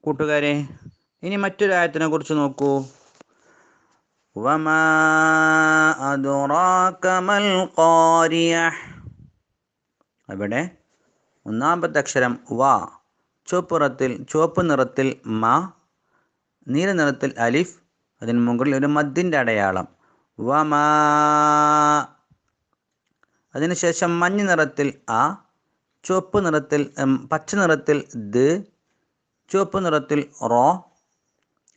കൂട്ടുകാരെ, ഇനി മറ്റൊരു ആയത്തിനെ കുറിച്ച് നോക്കൂ. വമാ അദ്റാക മൽ ഖാരിയഹ്. അവിടെ ഒന്നാമത്തെ അക്ഷരം വ, ചുവപ്പ് നിറത്തിൽ മ, നീല നിറത്തിൽ അലിഫ്, അതിന് മുകളിൽ ഒരു മദ്ദിൻ്റെ അടയാളം വമാ. അതിനുശേഷം മഞ്ഞ നിറത്തിൽ അ, പച്ച നിറത്തിൽ ദ്, ചുവപ്പ് നിറത്തിൽ റോ,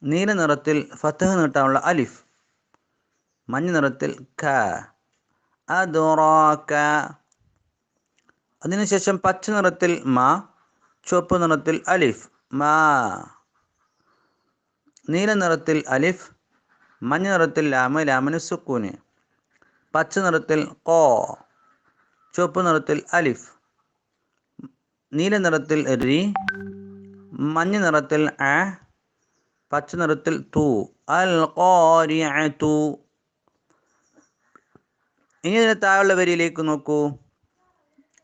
നീല നിറത്തിൽ ഫത്ഹ് നീട്ടാനുള്ള അലിഫ്, മഞ്ഞ നിറത്തിൽ ക, അദ്റാക. അതിനുശേഷം പച്ച നിറത്തിൽ മ, ചുവപ്പ് നിറത്തിൽ അലിഫ് മാ, നീല നിറത്തിൽ അലിഫ്, മഞ്ഞ നിറത്തിൽ ലാമിന് സുക്കൂന്, പച്ച നിറത്തിൽ ഖോ, ചുവപ്പ് നിറത്തിൽ അലിഫ്, നീല നിറത്തിൽ രി, മഞ്ഞ നിറത്തിൽ അ, പച്ച നിറത്തിൽ തു, അൽ ഖാരിഅതു. ഇനി ഇതിന് താഴെയുള്ള വരിയിലേക്ക് നോക്കൂ.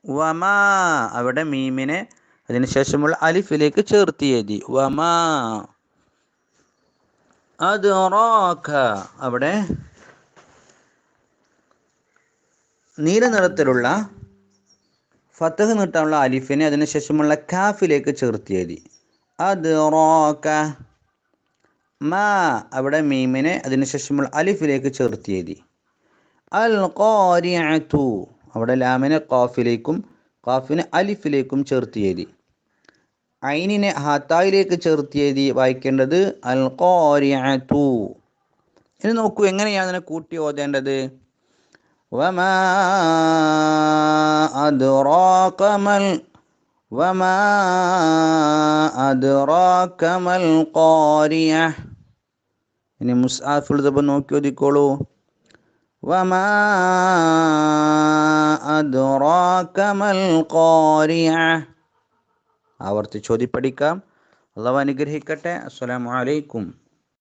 വമാ, അവിടെ മീമിനെ അതിനുശേഷമുള്ള അലിഫിലേക്ക് ചേർത്ത് എഴുതി വമാ. അദ്റാക, അവിടെ നീല നിറത്തിലുള്ള ഫത്ഹ് നീട്ടാനുള്ള അലിഫിനെ അതിനുശേഷമുള്ള കാഫിലേക്ക് ചേർത്ത് എഴുതി അദ്റാക. മാ, അവിടെ മീമിനെ അതിനുശേഷമുള്ള അലിഫിലേക്ക് ചേർത്ത് എഴുതി അൽ ഖാരിഅതു, അവിടെ ലാമിനെ ഖാഫിലേക്കും ഖാഫിനെ അലിഫിലേക്കും ചേർത്ത് എഴുതി. ഐനിനെ ഹത്തായിലേക്ക് ചേർത്ത് എഴുതി വായിക്കേണ്ടത് അൽ ഖാരിഅതു. ഇനി നോക്കൂ എങ്ങനെയാണ് അതിനെ കൂട്ടി ഓതേണ്ടത്. വമാ അദ്റാക മൽ ഖാരിഅഹ്. ഇനി മുസ്ആഫുൽ നോക്കി ഓതിക്കോളൂ. വമാ അദ്റാക മൽ ഖാരിഅഹ്. ആവർത്തിച്ചോതി പഠിക്കാം. അല്ലാഹു അനുഗ്രഹിക്കട്ടെ. അസ്സലാമു അലൈക്കും.